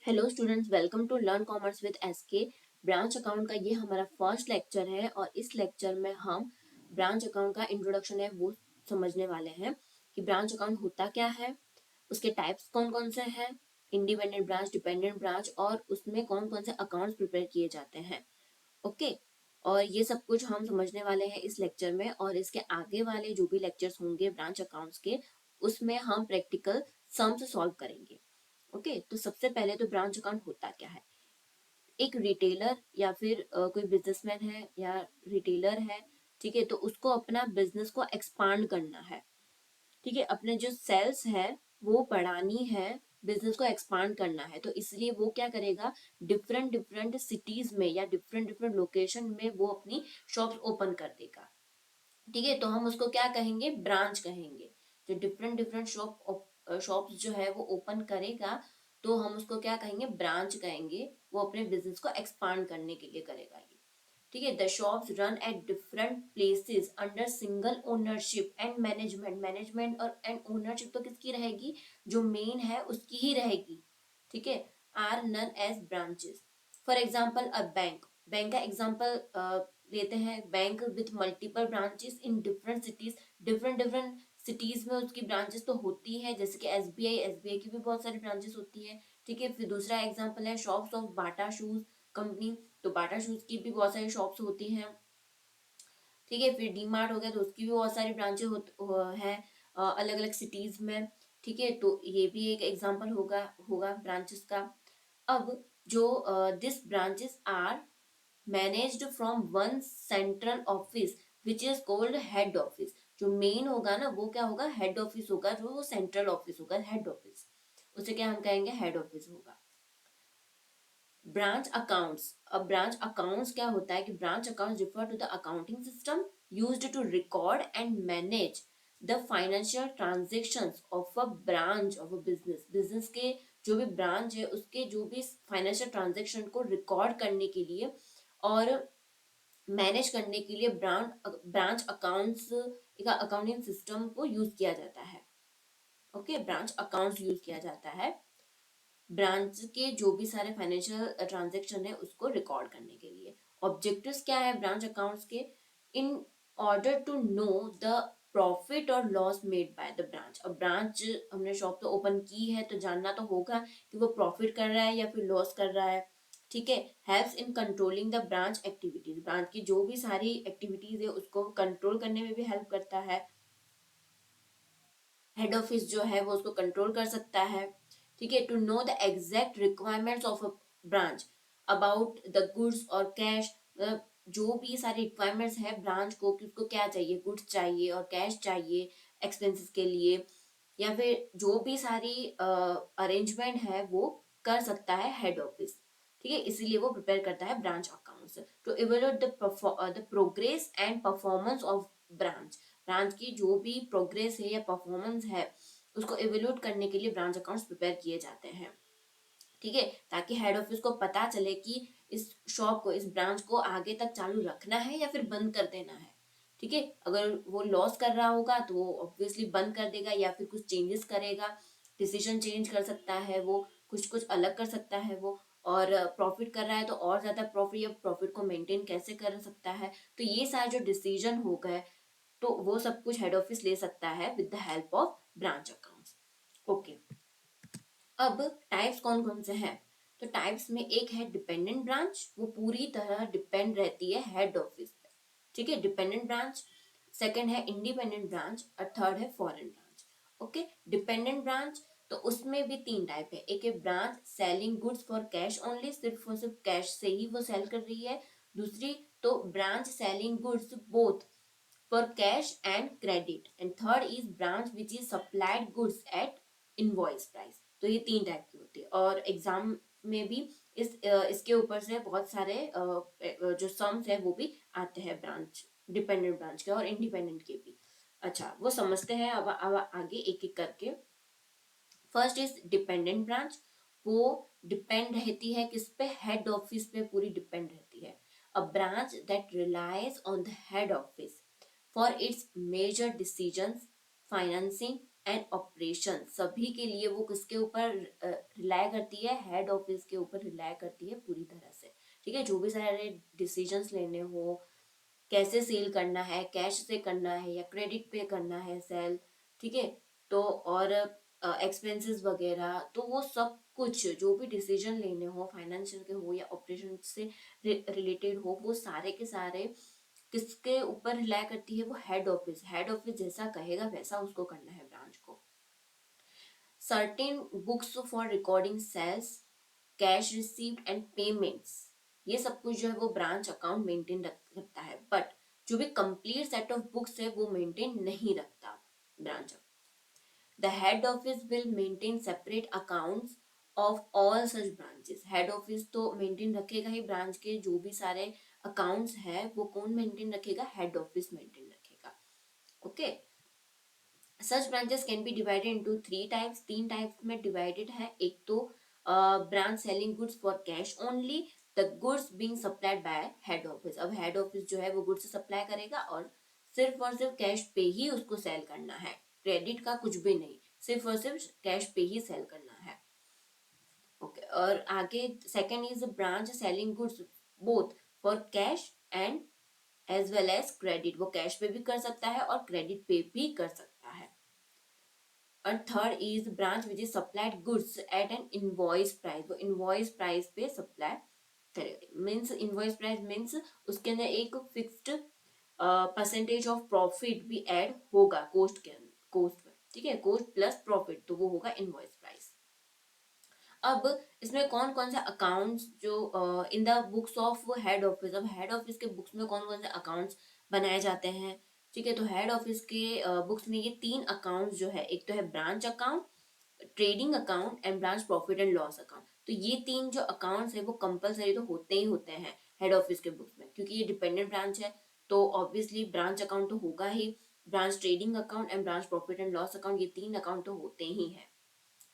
Hello students, welcome to learn commerce with SK. Branch account का ये हमारा first lecture है और इस लेक्चर में हम ब्रांच अकाउंट का इंट्रोडक्शन है वो समझने वाले हैं कि ब्रांच अकाउंट होता क्या है, उसके टाइप्स कौन कौन से हैं, इंडिपेंडेंट ब्रांच, डिपेंडेंट ब्रांच और उसमें कौन कौन से अकाउंट्स प्रिपेयर किए जाते हैं। ओके, और ये सब कुछ हम समझने वाले हैं इस लेक्चर में। और इसके आगे वाले जो भी लेक्चर्स होंगे ब्रांच अकाउंट्स के, उसमें हम प्रैक्टिकल सम्स सॉल्व करेंगे। ओके, तो सबसे पहले तो ब्रांच अकाउंट होता क्या है। एक रिटेलर या फिर कोई बिजनेसमैन है या रिटेलर है, ठीक है, तो उसको अपना बिजनेस को एक्सपांड करना है। ठीक है, अपने जो सेल्स है वो बढ़ानी है, बिजनेस को एक्सपांड करना है, तो इसलिए वो क्या करेगा, डिफरेंट डिफरेंट सिटीज में या डिफरेंट डिफरेंट लोकेशन में वो अपनी शॉप्स ओपन कर देगा। ठीक है, तो हम उसको क्या कहेंगे, ब्रांच कहेंगे। जो डिफरेंट डिफरेंट शॉप्स जो है वो ओपन करेगा, तो हम उसको क्या कहेंगे, ब्रांच कहेंगे। वो अपने बिजनेस को एक्सपांड करने के लिए करेगा ये। ठीक है, the shops run at different places under single ownership and management. Management और एंड ओनरशिप तो किसकी रहेगी, जो मेन है उसकी ही रहेगी। ठीक है, are known as branches. For example a bank, bank का एग्जाम्पल लेते हैं। Bank with multiple branches in different cities, different different cities में उसकी ब्रांचेस तो होती है, जैसे कि एसबीआई, एसबीआई की भी बहुत सारी ब्रांचेस होती है। ठीक है, फिर दूसरा एग्जाम्पल है shops of Bata shoes company, तो बाटा शूज की भी बहुत सारी शॉप्स होती हैं। ठीक है, फिर डी मार्ट हो गया तो उसकी भी बहुत सारी ब्रांचेस हैं अलग अलग सिटीज में। ठीक है, तो ये भी एक एग्जाम्पल होगा होगा ब्रांचेस का। अब जो this branches are managed from one central office which is called head office. जो मेन होगा ना वो क्या होगा, हेड ऑफिस होगा, जो वो सेंट्रल ऑफिस होगा, हेड ऑफिस, उसे क्या हम कहेंगे, हेड ऑफिस होगा। ब्रांच अकाउंट्स, अब ब्रांच अकाउंट्स क्या होता है कि branch accounts refer to the accounting system used to record and manage the financial transactions of a branch of a business. Business के जो भी ब्रांच है उसके जो भी फाइनेंशियल ट्रांजेक्शन को रिकॉर्ड करने के लिए और मैनेज करने के लिए ब्रांच अकाउंट्स का अकाउंटिंग सिस्टम को यूज किया जाता है। ओके, ब्रांच अकाउंट्स यूज किया जाता है ब्रांच के जो भी सारे फाइनेंशियल ट्रांजेक्शन है उसको रिकॉर्ड करने के लिए। ऑब्जेक्टिव्स क्या है ब्रांच अकाउंट्स के, in order to know the profit और loss made by the branch. अब ब्रांच हमने शॉप तो ओपन की है तो जानना तो होगा कि वो प्रॉफिट कर रहा है या फिर लॉस कर रहा है। ठीक है, helps in controlling the branch activities. Branch की जो भी सारी एक्टिविटीज है उसको कंट्रोल करने में भी हेल्प करता है। हेड ऑफिस जो है वो उसको कंट्रोल कर सकता है। ठीक है, to know the exact requirements of a branch about the goods और कैश। जो भी सारी रिक्वायरमेंट्स है ब्रांच को कि उसको क्या चाहिए, गुड्स चाहिए और कैश चाहिए एक्सपेंसेस के लिए, या फिर जो भी सारी अरेंजमेंट है वो कर सकता है हेड ऑफिस। ठीक है, इसीलिए वो प्रिपेयर करता है branch accounts to evaluate the progress and performance of branch. Branch की जो भी प्रोग्रेस है या परफॉर्मेंस है उसको इवेल्यूट करने के लिए ब्रांच अकाउंट्स प्रिपेयर किए जाते हैं। ठीक है, ताकि हेड ऑफिस को पता चले कि इस शॉप को, इस ब्रांच को आगे तक चालू रखना है या फिर बंद कर देना है। ठीक है, अगर वो लॉस कर रहा होगा तो वो ऑब्वियसली बंद कर देगा या फिर कुछ चेंजेस करेगा, डिसीजन चेंज कर सकता है, वो कुछ कुछ अलग कर सकता है वो। और प्रॉफिट कर रहा है तो और ज्यादा प्रॉफिट या प्रॉफिट को मेंटेन कैसे कर सकता है, तो ये सारे जो डिसीजन हो गए तो वो सब कुछ हेड ऑफिस ले सकता है with the help of branch accounts. Okay, अब टाइप्स कौन कौन से हैं, तो टाइप्स में एक है डिपेंडेंट ब्रांच, वो पूरी तरह डिपेंड रहती है हेड ऑफिस पे। ठीक है, डिपेंडेंट ब्रांच। सेकंड है इंडिपेंडेंट ब्रांच और थर्ड है foreign branch. Okay, dependent branch तो उसमें भी तीन टाइप है। एक है branch selling goods for cash only, सिर्फ और सिर्फ कैश से ही वो सेल कर रही है। दूसरी तो branch selling goods both for cash and credit, and third is branch which is supplied goods at invoice price। तो ये तीन टाइप की होती है और एग्जाम में भी इसके ऊपर से बहुत सारे जो सम्स है वो भी आते हैं ब्रांच, डिपेंडेंट ब्रांच के और इंडिपेंडेंट के भी। अच्छा, वो समझते हैं अब आगे एक एक करके। फर्स्ट इज डिपेंडेंट ब्रांच, वो डिपेंड रहती है किस पे, हेड ऑफिस पे पूरी डिपेंड रहती है। A branch that relies on the head office for its major decisions, financing, and operation, सभी के लिए वो किसके ऊपर रिलाय करती है, हेड ऑफिस के ऊपर रिलाय करती है पूरी तरह से। ठीक है, जो भी सारे डिसीजंस लेने हो, कैसे सेल करना है, कैश से करना है या क्रेडिट पे करना है सेल, ठीक है, तो और एक्सपेंसेस वगैरह, तो वो सब कुछ जो भी डिसीजन लेने हो फाइनेंशियल के हो या ऑपरेशन से रिलेटेड हो, वो सारे के सारे किसके ऊपर रिलाय करती है, वो हेड ऑफिस। हेड ऑफिस जैसा कहेगा वैसा उसको करना है ब्रांच को। Certain books for recording sales, cash received and payments, ये सब कुछ जो है वो ब्रांच अकाउंट मेंटेन रखता है, बट जो भी कंप्लीट सेट ऑफ बुक्स है वो मेंटेन नहीं रखता branch. The head office will maintain separate accounts of all such branches. Head office तो मेंटेन रखेगा ही, ब्रांच के जो भी सारे अकाउंट्स है वो कौन मेंटेन रखेगा, हेड ऑफिस मेंटेन रखेगा। Okay, such branches can be divided into three types, तीन टाइप्स में डिवाइडेड है। एक तो branch selling goods for cash only, the goods being supplied by head office. अब हेड ऑफिस जो है वो गुड्स सप्लाई करेगा और सिर्फ कैश पे ही उसको सेल करना है, क्रेडिट का कुछ भी नहीं, सिर्फ और सिर्फ कैश पे ही सेल करना है। ओके, और आगे second is branch selling goods both for cash and as well as credit, वो कैश पे भी कर सकता है और क्रेडिट पे भी कर सकता है। और third is branch which is supplied goods at N invoice price, वो इनवॉइस प्राइस पे सप्लाई करेगा। मीन्स इनवॉइस प्राइस मीन्स उसके अंदर एक फिक्स्ड परसेंटेज ऑफ प्रॉफिट भी ऐड होगा कोस्ट के अंदर, कोस्ट में, ठीक है, कोस्ट प्लस प्रॉफिट, तो वो होगा इनवॉइस प्राइस। अब इसमें कौन कौन से अकाउंट्स जो in the books of head office, अब हेड ऑफिस के बुक्स में कौन कौन से अकाउंट्स बनाए जाते हैं, ठीक है, तो हेड ऑफिस के बुक्स में ये तीन अकाउंट्स जो है, एक तो है branch account, trading account and branch profit and loss account. तो ये तीन जो अकाउंट्स है वो कंपलसरी तो होते ही होते हैं हेड ऑफिस के बुक्स में, क्योंकि ये डिपेंडेंट ब्रांच है, तो ऑब्वियसली ब्रांच अकाउंट तो होगा ही, branch trading account and branch profit and loss account, ये तीन अकाउंट तो होते ही हैं।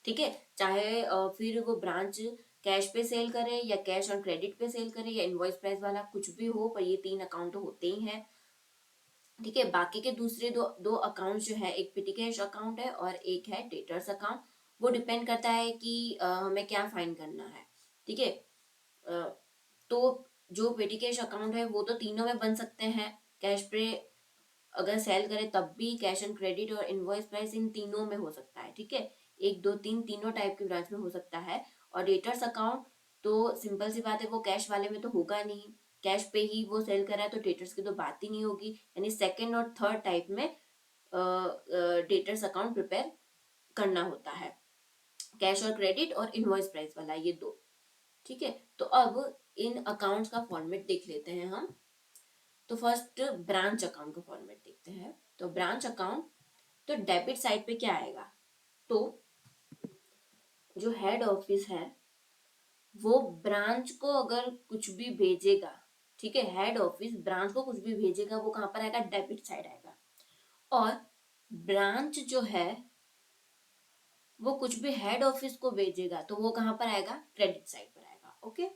ठीक है, चाहे फिर वो ब्रांच कैश पे सेल करे या कैश और क्रेडिट पे सेल करे या इनवॉइस प्राइस वाला कुछ भी हो, पर ये तीन अकाउंट तो होते ही हैं। ठीक है, बाकी के दूसरे दो दो अकाउंट जो है, एक पेटी कैश अकाउंट है और एक है डेटर्स अकाउंट, वो डिपेंड करता है कि हमें क्या फाइन करना है। ठीक है, अ, तो जो पेटी कैश अकाउंट है वो तो तीनों में बन सकते हैं, कैश पे अगर सेल करे तब भी, कैश एंड क्रेडिट और इनवॉइस प्राइस इन तीनों में हो सकता है। ठीक है, एक दो तीन तीनों टाइप की ब्रांच में हो सकता है। और डेटर्स अकाउंट तो सिंपल सी बात है, वो कैश वाले में तो होगा नहीं, कैश पे ही वो सेल कर रहा है, तो डेटर्स की तो बात ही नहीं होगी। यानी सेकेंड और थर्ड टाइप में डेटर्स अकाउंट प्रिपेयर करना होता है, कैश और क्रेडिट और इनवॉइस प्राइस वाला, ये दो। ठीक है, तो अब इन अकाउंट्स का फॉर्मेट देख लेते हैं हम। तो फर्स्ट ब्रांच अकाउंट का फॉर्मेट देखते हैं। तो ब्रांच अकाउंट, तो डेबिट साइड पे क्या आएगा, तो जो हेड ऑफिस है वो ब्रांच को अगर कुछ भी भेजेगा, ठीक है, हेड ऑफिस ब्रांच को कुछ भी भेजेगा, वो कहां पर आएगा, डेबिट साइड आएगा। और ब्रांच जो है वो कुछ भी हेड ऑफिस को भेजेगा तो वो कहां पर आएगा, क्रेडिट साइड पर आएगा। ओके,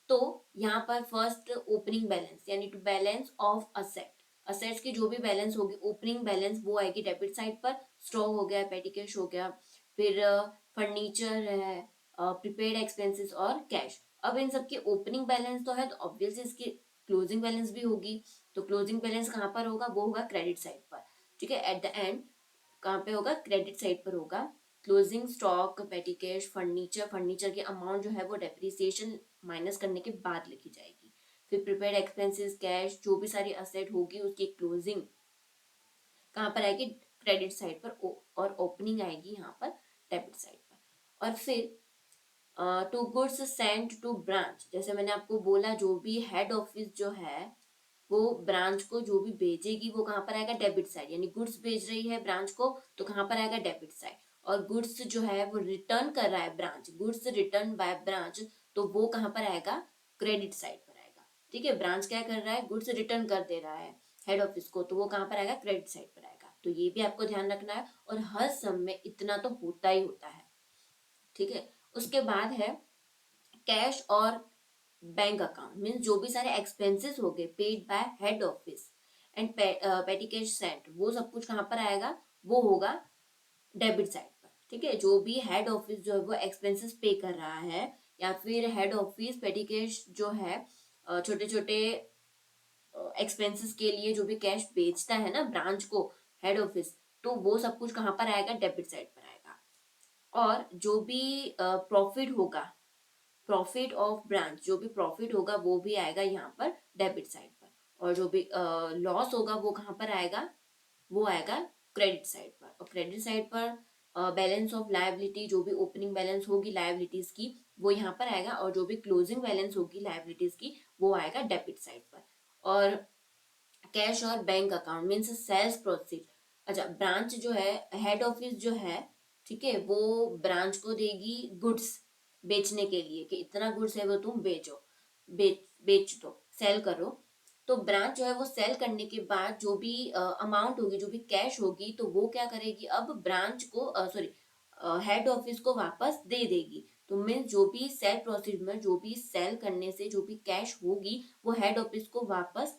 तो यहाँ पर फर्स्ट ओपनिंग बैलेंस यानी to balance of asset, assets की जो भी बैलेंस होगी ओपनिंग बैलेंस वो आएगी डेबिट साइड पर, स्टॉक हो गया, पेटी कैश हो गया, फिर फर्नीचर है, प्रीपेड एक्सपेंसेस और कैश। अब इन सबकी ओपनिंग बैलेंस तो है, तो ऑब्वियसली इसकी क्लोजिंग बैलेंस भी होगी, तो क्लोजिंग बैलेंस कहाँ पर होगा, वो होगा क्रेडिट साइड पर। ठीक है, एट द एंड कहाँ पे होगा, क्रेडिट साइड पर होगा। क्लोजिंग स्टॉक, पेटी कैश, फर्नीचर, फर्नीचर की अमाउंट जो है वो डेप्रिसिएशन माइनस करने के बाद लिखी जाएगी। फिर प्रीपेड एक्सपेंसेस, कैश, जो भी सारी असेट होगी उसकी क्लोजिंग कहाँ पर आएगी, क्रेडिट साइड पर, और ओपनिंग आएगी यहाँ पर डेबिट साइड पर। और फिर to goods sent to branch, जैसे मैंने आपको बोला जो भी हेड ऑफिस जो है वो ब्रांच को जो भी भेजेगी वो कहाँ पर आएगा, डेबिट साइड, यानी गुड्स भेज रही है ब्रांच को तो कहाँ पर आएगा, डेबिट साइड। और गुड्स जो है वो रिटर्न कर रहा है branch, goods return by branch, तो वो कहाँ पर आएगा, क्रेडिट साइड पर आएगा। ठीक है, ब्रांच क्या कर रहा है, गुड्स रिटर्न कर दे रहा है हेड ऑफिस को, तो वो कहाँ पर आएगा, क्रेडिट साइड पर आएगा। तो ये भी आपको ध्यान रखना है, और हर सम में इतना तो होता ही होता है। ठीक है, उसके बाद है कैश और बैंक अकाउंट, मीन्स जो भी सारे एक्सपेंसेस हो गए paid by head office and पेटी कैश सेंट, वो सब कुछ कहाँ पर आएगा, वो होगा डेबिट साइड पर, ठीक है। जो भी हेड ऑफिस जो है वो एक्सपेंसेस पे कर रहा है, या फिर हेड ऑफिस पेटी कैश जो है छोटे छोटे एक्सपेंसेस के लिए जो भी कैश बेचता है ना ब्रांच को हेड ऑफिस, तो वो सब कुछ कहाँ पर आएगा, डेबिट साइड पर आएगा। और जो भी प्रॉफिट होगा, प्रॉफिट ऑफ ब्रांच, जो भी प्रॉफिट होगा वो भी आएगा यहाँ पर डेबिट साइड पर। और जो भी लॉस होगा वो कहाँ पर आएगा, वो आएगा क्रेडिट साइड पर। और क्रेडिट साइड पर बैलेंस ऑफ लायबिलिटी, जो भी ओपनिंग बैलेंस होगी लायबिलिटीज की वो यहाँ पर आएगा, और जो भी क्लोजिंग बैलेंस होगी लायबिलिटीज की वो आएगा डेबिट साइड पर। और कैश और bank account means sales proceed. अच्छा, ब्रांच जो है, हेड ऑफिस जो है, ठीक है, वो ब्रांच को देगी गुड्स बेचने के लिए कि इतना गुड्स है वो तुम बेचो, बेच दो, सेल करो। तो ब्रांच जो है वो सेल करने के बाद जो भी अमाउंट होगी, जो भी कैश होगी, तो वो क्या करेगी, अब ब्रांच को सॉरी हेड ऑफिस को वापस दे देगी। तो मीन्स जो भी सेल प्रोसीड में जो भी सेल करने से जो भी कैश होगी वो हेड ऑफिस को वापस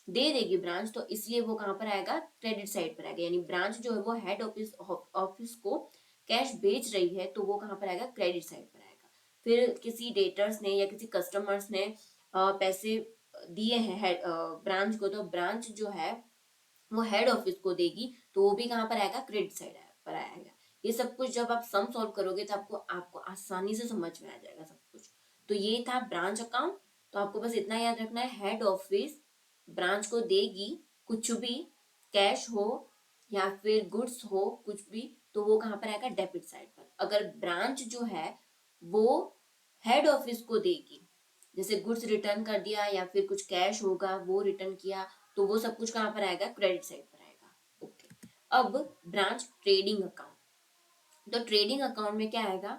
दे देगी ब्रांच, तो इसलिए वो कहाँ पर आएगा, क्रेडिट साइड पर आएगा। यानी ब्रांच जो है वो हेड ऑफिस ऑफिस को कैश बेच रही है, तो वो कहाँ पर आएगा, क्रेडिट साइड पर आएगा। फिर किसी डेटर्स ने या किसी कस्टमर्स ने पैसे दिए हैं ब्रांच को, तो ब्रांच जो है वो हेड ऑफिस को देगी, तो वो भी कहाँ पर आएगा, क्रेडिट साइड पर आएगा। ये सब कुछ जब आप सम सॉल्व करोगे तो आपको आपको आसानी से समझ में आ जाएगा सब कुछ। तो ये था ब्रांच अकाउंट। तो आपको बस इतना याद रखना है, हेड ऑफिस ब्रांच को देगी कुछ भी, कैश हो या फिर गुड्स हो कुछ भी, तो वो कहाँ पर आएगा, डेबिट साइड पर। अगर ब्रांच जो है वो हेड ऑफिस को देगी, जैसे गुड्स रिटर्न कर दिया या फिर कुछ कैश होगा वो रिटर्न किया, तो वो सब कुछ कहाँ पर आएगा, क्रेडिट साइड पर आएगा। ओके। अब ब्रांच ट्रेडिंग अकाउंट। तो ट्रेडिंग अकाउंट में क्या आएगा,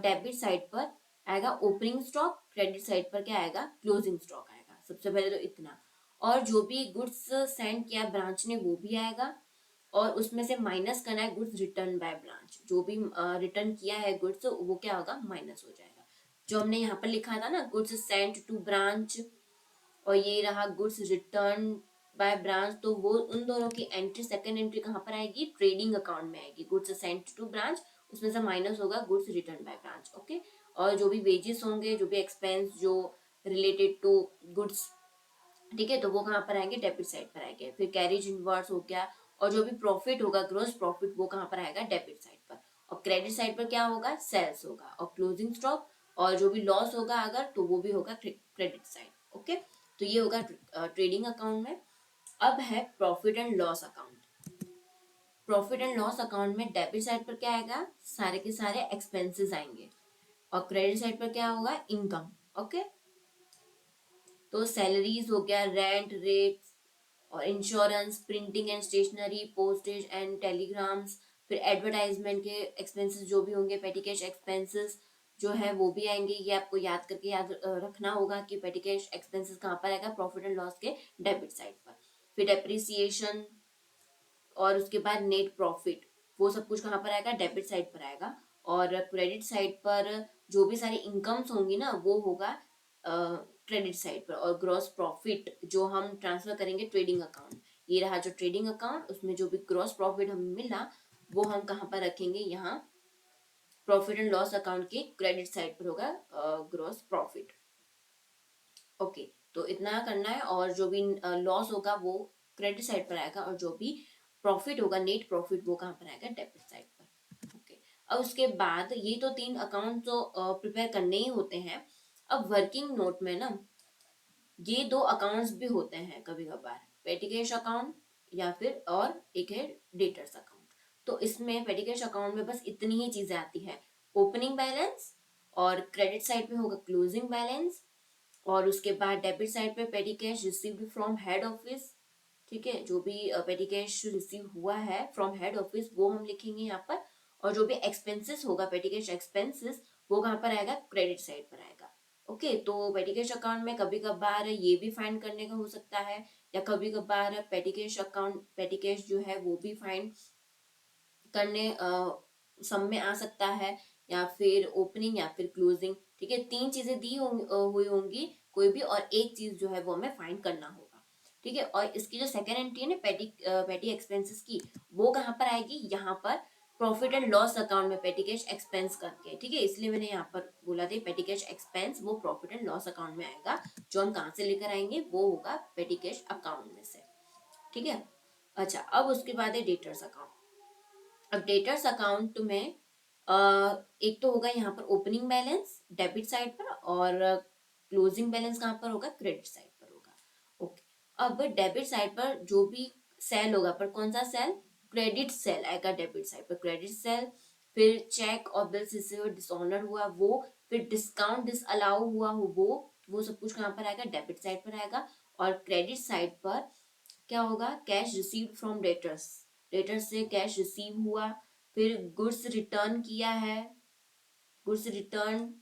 डेबिट साइड पर आएगा ओपनिंग स्टॉक, क्रेडिट साइड पर क्या आएगा, क्लोजिंग स्टॉक आएगा। सबसे पहले तो इतना। और जो भी गुड्स सेंड किया ब्रांच ने वो भी आएगा, और उसमें से माइनस करना है गुड्स रिटर्न बाय ब्रांच। जो भी रिटर्न किया है गुड्स वो क्या होगा, माइनस हो जाएगा। जो हमने यहाँ पर लिखा था ना, गुड्स सेंट टू ब्रांच, और ये रहा गुड्स रिटर्न बाय ब्रांच, तो वो उन दोनों की एंट्री, सेकंड एंट्री कहाँ पर आएगी, ट्रेडिंग अकाउंट में आएगी। गुड्स सेंट टू ब्रांच, उसमें से माइनस होगा goods return by branch. Okay. और जो भी वेजेस होंगे, जो भी एक्सपेंस जो रिलेटेड टू गुड्स, ठीक है, तो वो कहाँ पर आएंगे, डेबिट साइड पर आएंगे। फिर कैरेज इनवर्स हो गया, और जो भी प्रॉफिट होगा, ग्रोस प्रॉफिट, वो कहाँ पर आएगा, डेबिट साइड पर। और क्रेडिट साइड पर क्या होगा, सेल्स होगा और क्लोजिंग स्टॉक। और जो भी लॉस होगा अगर, तो वो भी होगा क्रेडिट साइड। ओके। तो ये होगा ट्रेडिंग अकाउंट में। अब है profit and loss account. Profit and loss account में डेबिट साइड पर क्या आएगा, सारे के सारे एक्सपेंसेस आएंगे, और क्रेडिट साइड पर क्या होगा, इनकम। ओके। तो सैलरीज हो गया, रेंट, रेट्स, और insurance, printing and stationery, postage and telegrams, फिर एडवर्टाइजमेंट के एक्सपेंसेस जो भी होंगे, पेटी कैश एक्सपेंसेस जो है वो भी आएंगे। ये आपको याद करके याद रखना होगा कि पेटी कैश एक्सपेंसेस कहाँ पर आएगा, प्रॉफिट एंड लॉस के डेबिट साइड पर। फिर डेप्रिसिएशन, और उसके बाद नेट प्रॉफिट, वो सब कुछ कहाँ पर आएगा, डेबिट साइड पर आएगा। और क्रेडिट साइड पर जो भी सारी इनकम्स होंगी ना वो होगा क्रेडिट साइड पर। और ग्रॉस प्रॉफिट जो हम ट्रांसफर करेंगे ट्रेडिंग अकाउंट, ये रहा जो ट्रेडिंग अकाउंट, उसमें जो भी ग्रॉस प्रॉफिट हमें मिला वो हम कहाँ पर रखेंगे, यहाँ प्रॉफिट एंड लॉस अकाउंट के क्रेडिट साइड पर होगा ग्रॉस प्रॉफिट। ओके। तो इतना करना है, और जो भी लॉस होगा वो क्रेडिट साइड पर आएगा, और जो भी प्रॉफिट होगा, नेट प्रॉफिट, वो कहाँ पर आएगा, डेबिट साइड पर। ओके। अब उसके बाद ये तो 3 अकाउंट तो प्रिपेयर करने ही होते हैं। अब वर्किंग नोट में ना ये 2 अकाउंट्स भी होते हैं कभी कभार, पेटी कैश अकाउंट या फिर और एक है डेटर्स अकाउंट। तो इसमें पेटी कैश अकाउंट में बस इतनी ही चीजें आती है, ओपनिंग बैलेंस, और क्रेडिट साइड पे होगा क्लोजिंग बैलेंस, और उसके बाद डेबिट साइड पे पेटी cash received from head office, ठीक है, जो भी पेटी कैश रिसीव हुआ है फ्रॉम हेड ऑफिस वो हम लिखेंगे यहाँ पर। और जो भी एक्सपेंसेस होगा, पेटी कैश एक्सपेंसेस, वो कहाँ पर आएगा, क्रेडिट साइड पर आएगा। ओके। तो पेटी कैश अकाउंट में कभी कभार ये भी फाइंड करने का हो सकता है, या कभी कभार पेटी कैश अकाउंट, पेटी कैश जो है वो भी फाइंड करने सम में आ सकता है, या फिर ओपनिंग या फिर क्लोजिंग। ठीक है, 3 चीजें दी हुई होंगी कोई भी, और एक चीज जो है वो हमें फाइंड करना होगा। ठीक है। और इसकी जो सेकेंड एंट्री है ना पेटी एक्सपेंसेस की, वो कहाँ पर आएगी, यहाँ पर प्रॉफिट एंड लॉस अकाउंट में पेटी कैश एक्सपेंस करके, ठीक है, इसलिए मैंने यहाँ पर बोला था पेटी कैश एक्सपेंस वो प्रॉफिट एंड लॉस अकाउंट में आएगा। जो हम कहाँ से लेकर आएंगे वो होगा पेटी कैश अकाउंट में से, ठीक है। अच्छा, अब उसके बाद है डेटर्स अकाउंट। अब डेटर्स अकाउंट में एक तो होगा यहाँ पर ओपनिंग बैलेंस डेबिट साइड पर, और क्लोजिंग बैलेंस कहाँ पर होगा, क्रेडिट साइड पर होगा। ओके, अब डेबिट साइड पर जो भी सेल होगा, पर कौन सा सेल, क्रेडिट सेल आएगा डेबिट साइड पर, क्रेडिट सेल। फिर चेक और बिल्स रिसीव डिसऑनर हुआ वो, फिर डिस्काउंट डिसअलाउ हुआ हो वो सब कुछ कहाँ पर आएगा, डेबिट साइड पर आएगा। और क्रेडिट साइड पर क्या होगा, cash received from debtors, debtors से कैश रिसीव हुआ। फिर गुड्स रिटर्न किया है, गुड्स रिटर्न,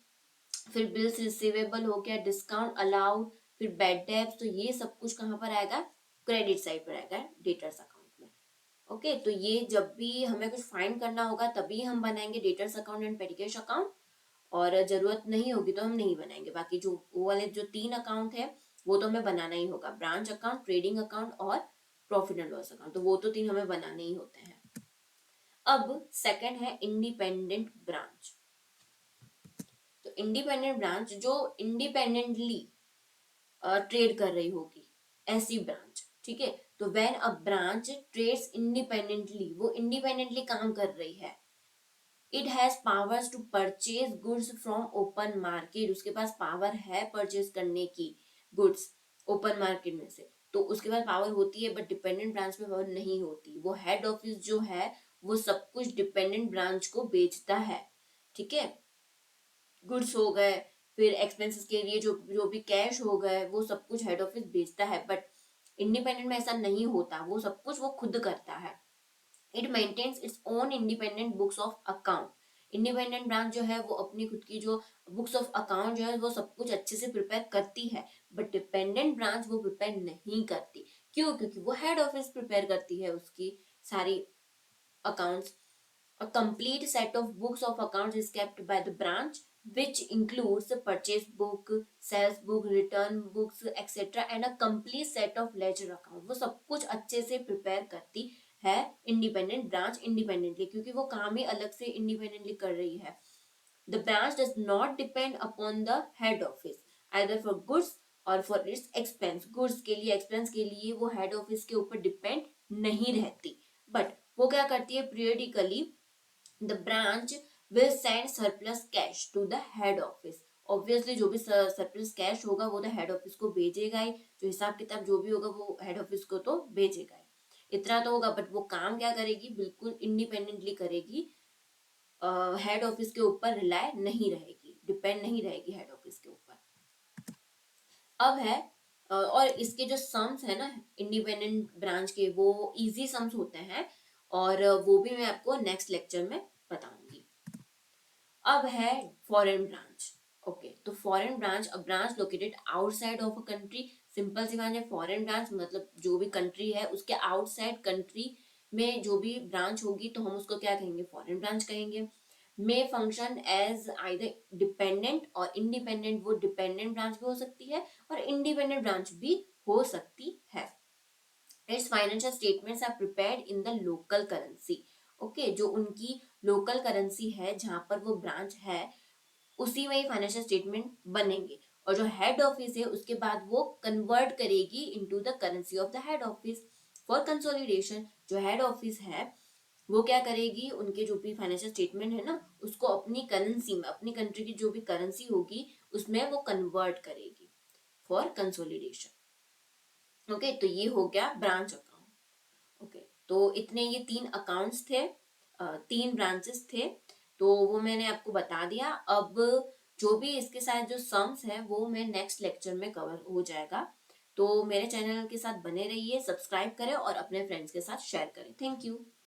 फिर बिल्स रिसीवेबल हो गया, डिस्काउंट अलाउड, फिर बैड डेब्ट्स, तो ये सब कुछ कहाँ पर आएगा, क्रेडिट साइड पर आएगा डेटर्स अकाउंट में। ओके, तो ये जब भी हमें कुछ फाइंड करना होगा तभी हम बनाएंगे डेटर्स अकाउंट एंड पेटी कैश अकाउंट, और जरूरत नहीं होगी तो हम नहीं बनाएंगे। बाकी जो वो वाले जो 3 अकाउंट है वो तो हमें बनाना ही होगा, ब्रांच अकाउंट, ट्रेडिंग अकाउंट और प्रॉफिट एंड लॉस अकाउंट, तो वो तो 3 हमें बनाने ही होते हैं। अब सेकंड है इंडिपेंडेंट ब्रांच। तो इंडिपेंडेंट ब्रांच जो इंडिपेंडेंटली ट्रेड कर रही होगी, ऐसी ब्रांच, ठीक है। तो when a branch trades independently, वो इंडिपेंडेंटली काम कर रही है, it has powers to purchase goods from open market, उसके पास पावर है परचेज करने की गुड्स ओपन मार्केट में से, तो उसके पास पावर होती है, बट डिपेंडेंट ब्रांच में पावर नहीं होती। वो हेड ऑफिस जो है वो सब कुछ डिपेंडेंट ब्रांच को बेचता है, ठीक है। गुड्स हो गए, फिर एक्सपेंसेस के लिए जो जो भी कैश हो गए, वो सब कुछ हेड ऑफिस बेचता है। बट इंडिपेंडेंट में ऐसा नहीं होता, वो सब कुछ वो खुद करता है। It maintains its own independent books of account, independent branch जो है वो अपनी खुद की जो बुक्स ऑफ अकाउंट जो है वो सब कुछ अच्छे से प्रिपेयर करती है, बट डिपेंडेंट ब्रांच वो प्रिपेयर नहीं करती। क्यों, क्योंकि वो हेड ऑफिस प्रिपेयर करती है उसकी सारी accounts. A complete set of books of accounts is kept by the branch, which includes the purchase book, sales book, return books, etc. and a complete set of ledger account. वो सब कुछ अच्छे से prepare करती है independent branch independently, क्योंकि वो काम ही अलग से इंडिपेंडेंटली कर रही है। The branch does not depend upon the head office either for goods और for its expense. Goods के लिए, expense के लिए वो head office के ऊपर depend नहीं रहती, but वो क्या करती है, periodically the branch will send surplus cash to the head office. Obviously जो भी surplus cash होगा वो तो head office को भेजेगा ही, जो हिसाब किताब जो भी होगा वो head office को तो भेजेगा ही, इतना तो होगा। बट वो काम क्या करेगी, बिल्कुल इंडिपेंडेंटली करेगी, हेड ऑफिस के ऊपर रिलाय नहीं रहेगी, डिपेंड नहीं रहेगी हेड ऑफिस के ऊपर। अब है और इसके जो सम्स है ना इंडिपेंडेंट ब्रांच के, वो इजी सम्स होते हैं, और वो भी मैं आपको नेक्स्ट लेक्चर में बताऊंगी। अब है फॉरेन ब्रांच। ओके, तो foreign branch, a branch located outside of a country. Simple सी बात है, फॉरेन ब्रांच मतलब जो भी कंट्री है उसके आउटसाइड कंट्री में जो भी ब्रांच होगी तो हम उसको क्या कहेंगे, फॉरेन ब्रांच कहेंगे। मे फंक्शन एज आइदर डिपेंडेंट और इंडिपेंडेंट, वो डिपेंडेंट ब्रांच भी हो सकती है और इंडिपेंडेंट ब्रांच भी हो सकती है। Its financial statements are prepared in the local currency. Okay, जो उनकी लोकल करेंसी है जहां पर वो ब्रांच है उसी में ही फाइनेंशियल स्टेटमेंट बनेंगे, और जो हेड ऑफिस है उसके बाद वो कन्वर्ट करेगी into the currency of the head office for consolidation. जो हेड ऑफिस है वो क्या करेगी, उनके जो भी फाइनेंशियल स्टेटमेंट है ना उसको अपनी करेंसी में, अपनी कंट्री की जो भी करेंसी होगी उसमें वो कन्वर्ट करेगी फॉर कंसोलिडेशन। ओके, तो ये हो गया ब्रांच अकाउंट। ओके, तो इतने ये 3 अकाउंट्स थे, 3 ब्रांचेस थे, तो वो मैंने आपको बता दिया। अब जो भी इसके साथ जो सम्स है वो मैं नेक्स्ट लेक्चर में कवर हो जाएगा, तो मेरे चैनल के साथ बने रहिए, सब्सक्राइब करें और अपने फ्रेंड्स के साथ शेयर करें। Thank you.